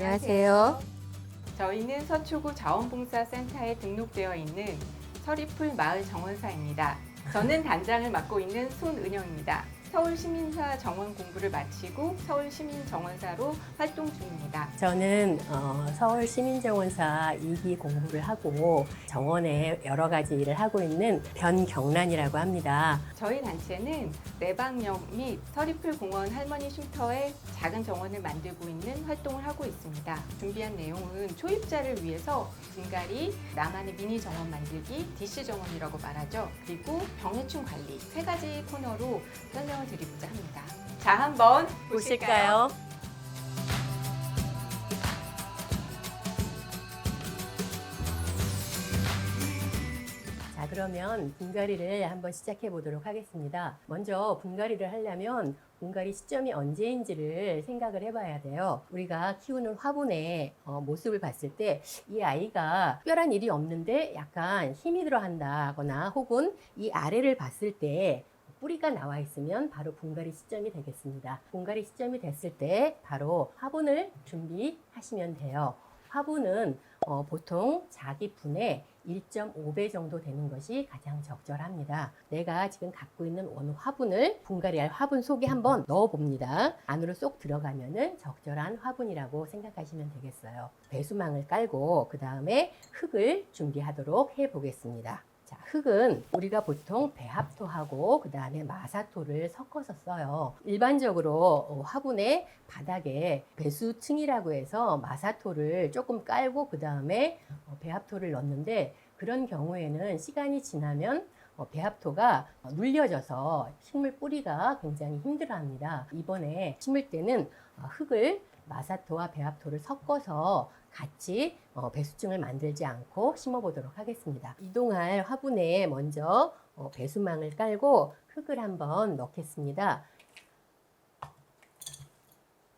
안녕하세요. 저희는 서초구 자원봉사센터에 등록되어 있는 서리풀 마을 정원사입니다. 저는 단장을 맡고 있는 손은영입니다. 서울시민사 정원 공부를 마치고 서울시민정원사로 활동 중입니다. 저는 서울시민정원사 2기 공부를 하고 정원에 여러 가지 일을 하고 있는 변경란이라고 합니다. 저희 단체는 내방역 및 서리풀 공원 할머니 쉼터에 작은 정원을 만들고 있는 활동을 하고 있습니다. 준비한 내용은 초입자를 위해서 분갈이, 나만의 미니 정원 만들기, DC 정원이라고 말하죠. 그리고 병해충 관리 3가지 코너로 설명을 드리고자 합니다. 자, 한번 보실까요? 자, 그러면 분갈이를 한번 시작해 보도록 하겠습니다. 먼저 분갈이를 하려면 분갈이 시점이 언제인지를 생각을 해봐야 돼요. 우리가 키우는 화분의 모습을 봤을 때 이 아이가 특별한 일이 없는데 약간 힘이 들어간다거나 혹은 이 아래를 봤을 때 뿌리가 나와 있으면 바로 분갈이 시점이 되겠습니다. 분갈이 시점이 됐을 때 바로 화분을 준비하시면 돼요. 화분은 보통 자기 분의 1.5배 정도 되는 것이 가장 적절합니다. 내가 지금 갖고 있는 어느 화분을 분갈이할 화분 속에 한번 넣어 봅니다. 안으로 쏙 들어가면은 적절한 화분이라고 생각하시면 되겠어요. 배수망을 깔고 그 다음에 흙을 준비하도록 해 보겠습니다. 자, 흙은 우리가 보통 배합토하고 그 다음에 마사토를 섞어서 써요. 일반적으로 화분의 바닥에 배수층이라고 해서 마사토를 조금 깔고 그 다음에 배합토를 넣는데, 그런 경우에는 시간이 지나면 배합토가 눌려져서 식물 뿌리가 굉장히 힘들어합니다. 이번에 심을 때는 흙을 마사토와 배합토를 섞어서 같이 배수층을 만들지 않고 심어보도록 하겠습니다. 이동할 화분에 먼저 배수망을 깔고 흙을 한번 넣겠습니다.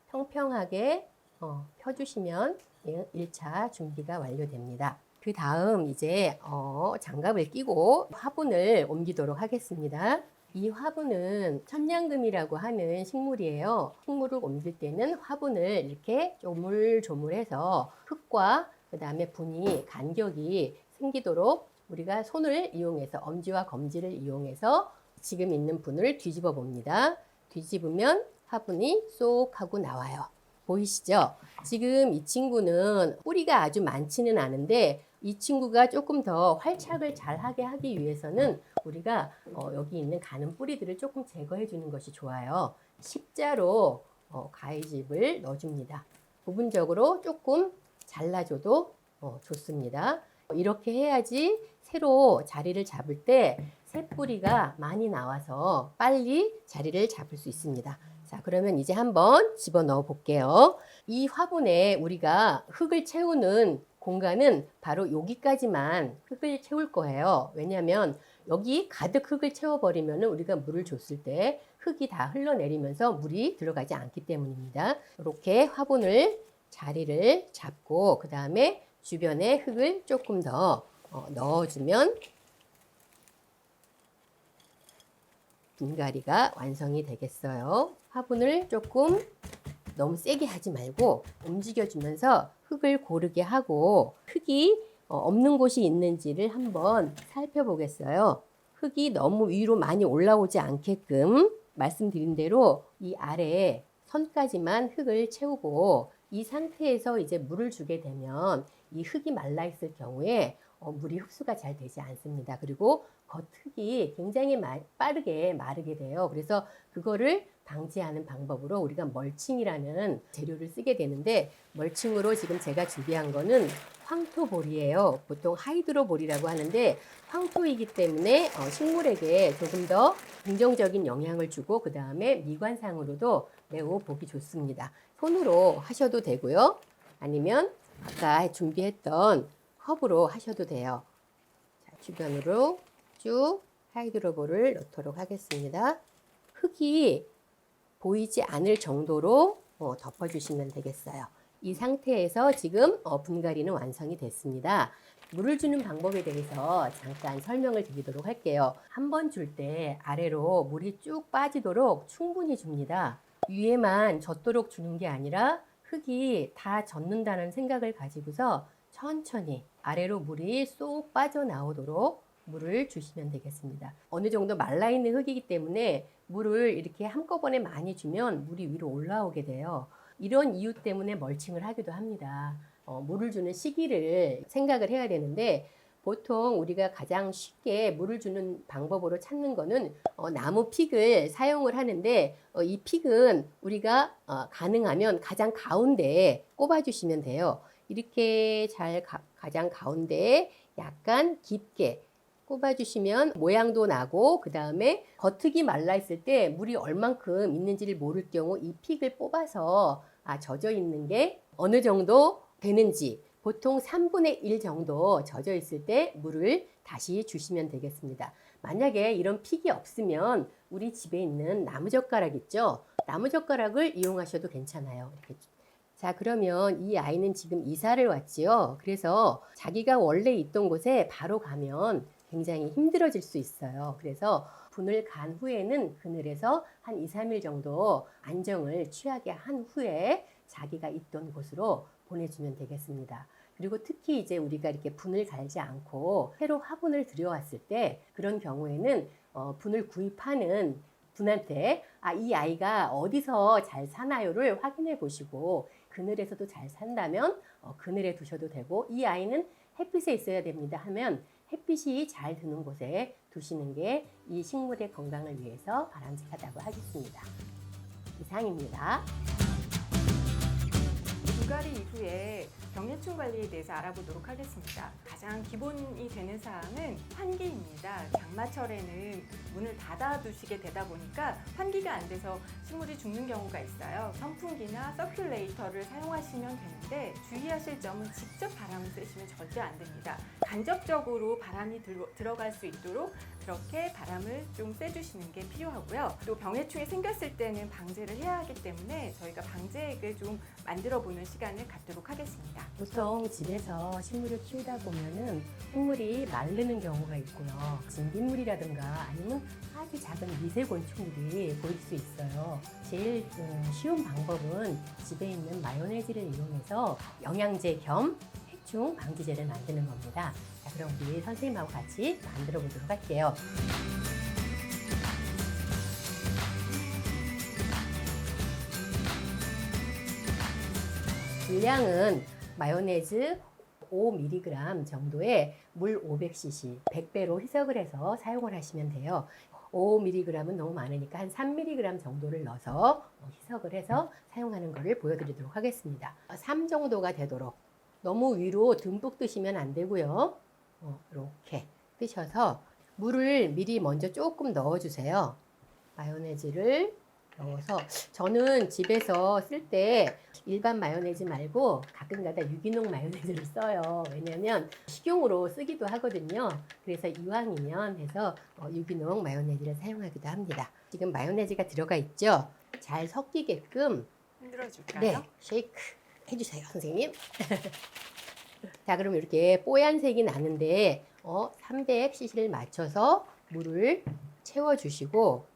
평평하게 펴주시면 1차 준비가 완료됩니다. 그 다음 이제 장갑을 끼고 화분을 옮기도록 하겠습니다. 이 화분은 천냥금이라고 하는 식물이에요. 식물을 옮길 때는 화분을 이렇게 조물조물해서 흙과 그 다음에 분이 간격이 생기도록 우리가 손을 이용해서, 엄지와 검지를 이용해서 지금 있는 분을 뒤집어 봅니다. 뒤집으면 화분이 쏙 하고 나와요. 보이시죠? 지금 이 친구는 뿌리가 아주 많지는 않은데 이 친구가 조금 더 활착을 잘 하게 하기 위해서는 우리가 여기 있는 가는 뿌리들을 조금 제거해 주는 것이 좋아요. 십자로 가위집을 넣어줍니다. 부분적으로 조금 잘라줘도 좋습니다. 이렇게 해야지 새로 자리를 잡을 때 새 뿌리가 많이 나와서 빨리 자리를 잡을 수 있습니다. 자, 그러면 이제 한번 집어넣어 볼게요. 이 화분에 우리가 흙을 채우는 공간은 바로 여기까지만 흙을 채울 거예요. 왜냐하면 여기 가득 흙을 채워버리면 우리가 물을 줬을 때 흙이 다 흘러내리면서 물이 들어가지 않기 때문입니다. 이렇게 화분을 자리를 잡고 그 다음에 주변에 흙을 조금 더 넣어주면 분갈이가 완성이 되겠어요. 화분을 조금 너무 세게 하지 말고 움직여주면서 흙을 고르게 하고 흙이 없는 곳이 있는지를 한번 살펴보겠어요. 흙이 너무 위로 많이 올라오지 않게끔 말씀드린 대로 이 아래에 선까지만 흙을 채우고, 이 상태에서 이제 물을 주게 되면 이 흙이 말라 있을 경우에 물이 흡수가 잘 되지 않습니다. 그리고 겉흙이 굉장히 빠르게 마르게 돼요. 그래서 그거를 방지하는 방법으로 우리가 멀칭이라는 재료를 쓰게 되는데, 멀칭으로 지금 제가 준비한 거는 황토볼이에요. 보통 하이드로볼이라고 하는데 황토이기 때문에 식물에게 조금 더 긍정적인 영향을 주고 그 다음에 미관상으로도 매우 보기 좋습니다. 손으로 하셔도 되고요. 아니면 아까 준비했던 컵으로 하셔도 돼요. 자, 주변으로 쭉 하이드로볼을 넣도록 하겠습니다. 흙이 보이지 않을 정도로 덮어주시면 되겠어요. 이 상태에서 지금 분갈이는 완성이 됐습니다. 물을 주는 방법에 대해서 잠깐 설명을 드리도록 할게요. 한 번 줄 때 아래로 물이 쭉 빠지도록 충분히 줍니다. 위에만 젖도록 주는 게 아니라 흙이 다 젖는다는 생각을 가지고서 천천히 아래로 물이 쏙 빠져나오도록 물을 주시면 되겠습니다. 어느 정도 말라있는 흙이기 때문에 물을 이렇게 한꺼번에 많이 주면 물이 위로 올라오게 돼요. 이런 이유 때문에 멀칭을 하기도 합니다. 물을 주는 시기를 생각을 해야 되는데 보통 우리가 가장 쉽게 물을 주는 방법으로 찾는 거는 나무 픽을 사용을 하는데 이 픽은 우리가 가능하면 가장 가운데에 꼽아주시면 돼요. 이렇게 가장 가운데에 약간 깊게 꼽아주시면 모양도 나고 그 다음에 겉흙이 말라 있을 때 물이 얼만큼 있는지를 모를 경우 이 픽을 뽑아서 젖어 있는 게 어느 정도 되는지 보통 3분의 1 정도 젖어 있을 때 물을 다시 주시면 되겠습니다. 만약에 이런 픽이 없으면 우리 집에 있는 나무젓가락 있죠? 나무젓가락을 이용하셔도 괜찮아요. 이렇게. 자, 그러면 이 아이는 지금 이사를 왔지요. 그래서 자기가 원래 있던 곳에 바로 가면 굉장히 힘들어질 수 있어요. 그래서 분을 간 후에는 그늘에서 한 2, 3일 정도 안정을 취하게 한 후에 자기가 있던 곳으로 보내주면 되겠습니다. 그리고 특히 이제 우리가 이렇게 분을 갈지 않고 새로 화분을 들여왔을 때 그런 경우에는 분을 구입하는 분한테 이 아이가 어디서 잘 사나요를 확인해 보시고 그늘에서도 잘 산다면 그늘에 두셔도 되고 이 아이는 햇빛에 있어야 됩니다 하면 햇빛이 잘 드는 곳에 두시는 게 이 식물의 건강을 위해서 바람직하다고 하겠습니다. 이상입니다. 분갈이 이후에 병해충 관리에 대해서 알아보도록 하겠습니다. 가장 기본이 되는 사항은 환기입니다. 장마철에는 문을 닫아두시게 되다 보니까 환기가 안 돼서 식물이 죽는 경우가 있어요. 선풍기나 서큘레이터를 사용하시면 되는데 주의하실 점은 직접 바람을 쐬시면 절대 안 됩니다. 간접적으로 바람이 들어갈 수 있도록 그렇게 바람을 좀 쐬주시는 게 필요하고요. 또 병해충이 생겼을 때는 방제를 해야 하기 때문에 저희가 방제액을 좀 만들어 보는 시간을 갖도록 하겠습니다. 보통 집에서 식물을 키우다 보면은 식물이 마르는 경우가 있고요. 진딧물이라든가 아니면 아주 작은 미세 곤충들이 보일 수 있어요. 제일 쉬운 방법은 집에 있는 마요네즈를 이용해서 영양제 겸 해충 방지제를 만드는 겁니다. 자, 그럼 우리 선생님하고 같이 만들어 보도록 할게요. 분량은 마요네즈 5mg 정도에 물 500cc 100배로 희석을 해서 사용을 하시면 돼요. 5mg은 너무 많으니까 한 3mg 정도를 넣어서 희석을 해서 사용하는 것을 보여드리도록 하겠습니다. 3 정도가 되도록 너무 위로 듬뿍 뜨시면 안 되고요. 이렇게 뜨셔서 물을 미리 먼저 조금 넣어주세요. 마요네즈를 넣어서 저는 집에서 쓸 때 일반 마요네즈 말고 가끔가다 유기농 마요네즈를 써요. 왜냐면 식용으로 쓰기도 하거든요. 그래서 이왕이면 해서 유기농 마요네즈를 사용하기도 합니다. 지금 마요네즈가 들어가 있죠. 잘 섞이게끔 흔들어 줄까요? 네, 쉐이크 해주세요, 선생님. 자, 그럼 이렇게 뽀얀 색이 나는데 300cc를 맞춰서 물을 채워주시고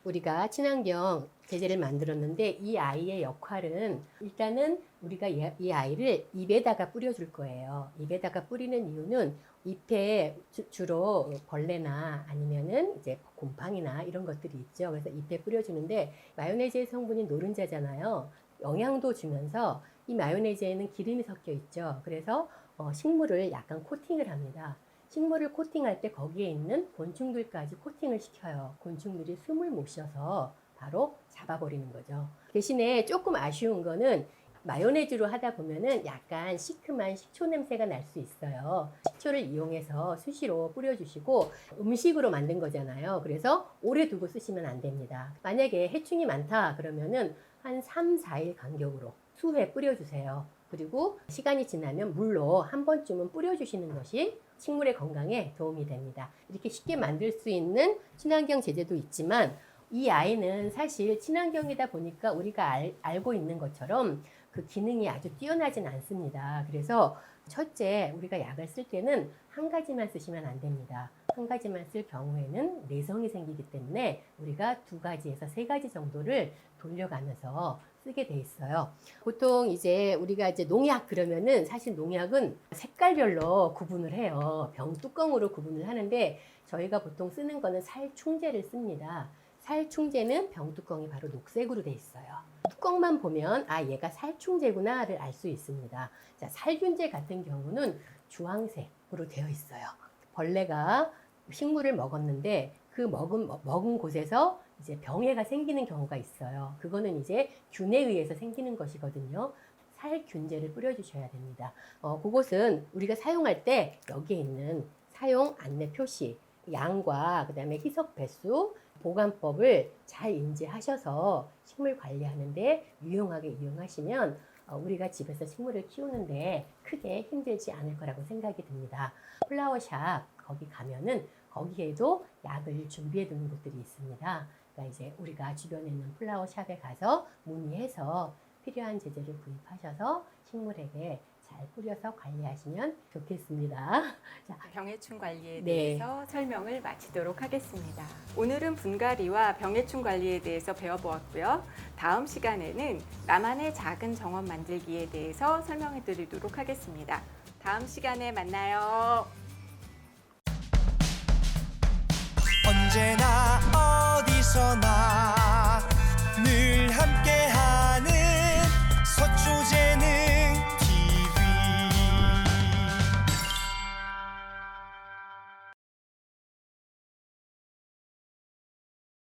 우리가 친환경 제재를 만들었는데 이 아이의 역할은 일단은 우리가 이 아이를 잎에다가 뿌려줄 거예요. 잎에다가 뿌리는 이유는 잎에 주로 벌레나 아니면은 이제 곰팡이나 이런 것들이 있죠. 그래서 잎에 뿌려주는데 마요네즈의 성분이 노른자잖아요. 영양도 주면서 이 마요네즈에는 기름이 섞여 있죠. 그래서 식물을 약간 코팅을 합니다. 식물을 코팅할 때 거기에 있는 곤충들까지 코팅을 시켜요. 곤충들이 숨을 못 쉬어서 바로 잡아버리는 거죠. 대신에 조금 아쉬운 거는 마요네즈로 하다 보면은 약간 시큼한 식초 냄새가 날 수 있어요. 식초를 이용해서 수시로 뿌려주시고 음식으로 만든 거잖아요. 그래서 오래 두고 쓰시면 안 됩니다. 만약에 해충이 많다 그러면은 한 3, 4일 간격으로 수회 뿌려주세요. 그리고 시간이 지나면 물로 한 번쯤은 뿌려주시는 것이 식물의 건강에 도움이 됩니다. 이렇게 쉽게 만들 수 있는 친환경 제재도 있지만 이 아이는 사실 친환경이다 보니까 우리가 알고 있는 것처럼 그 기능이 아주 뛰어나진 않습니다. 그래서 첫째, 우리가 약을 쓸 때는 한 가지만 쓰시면 안 됩니다. 한 가지만 쓸 경우에는 내성이 생기기 때문에 우리가 2가지에서 3가지 정도를 돌려가면서 쓰게 돼 있어요. 보통 이제 우리가 이제 농약 그러면은 사실 농약은 색깔별로 구분을 해요. 병 뚜껑으로 구분을 하는데 저희가 보통 쓰는 거는 살충제를 씁니다. 살충제는 병 뚜껑이 바로 녹색으로 돼 있어요. 뚜껑만 보면 아 얘가 살충제구나를 알 수 있습니다. 자, 살균제 같은 경우는 주황색으로 되어 있어요. 벌레가 식물을 먹었는데 그 먹은 곳에서 이제 병해가 생기는 경우가 있어요. 그거는 이제 균에 의해서 생기는 것이거든요. 살균제를 뿌려주셔야 됩니다. 그것은 우리가 사용할 때 여기에 있는 사용 안내 표시, 양과 그다음에 희석 배수, 보관법을 잘 인지하셔서 식물 관리하는데 유용하게 이용하시면 우리가 집에서 식물을 키우는데 크게 힘들지 않을 거라고 생각이 듭니다. 플라워샵 거기 가면은 거기에도 약을 준비해 두는 곳들이 있습니다. 그러니까 이제 우리가 주변에 있는 플라워샵에 가서 문의해서 필요한 제재를 구입하셔서 식물에게 잘 뿌려서 관리하시면 좋겠습니다. 자, 병해충 관리에 네. 대해서 설명을 마치도록 하겠습니다. 오늘은 분갈이와 병해충 관리에 대해서 배워보았고요. 다음 시간에는 나만의 작은 정원 만들기에 대해서 설명해 드리도록 하겠습니다. 다음 시간에 만나요. 언제나 어디서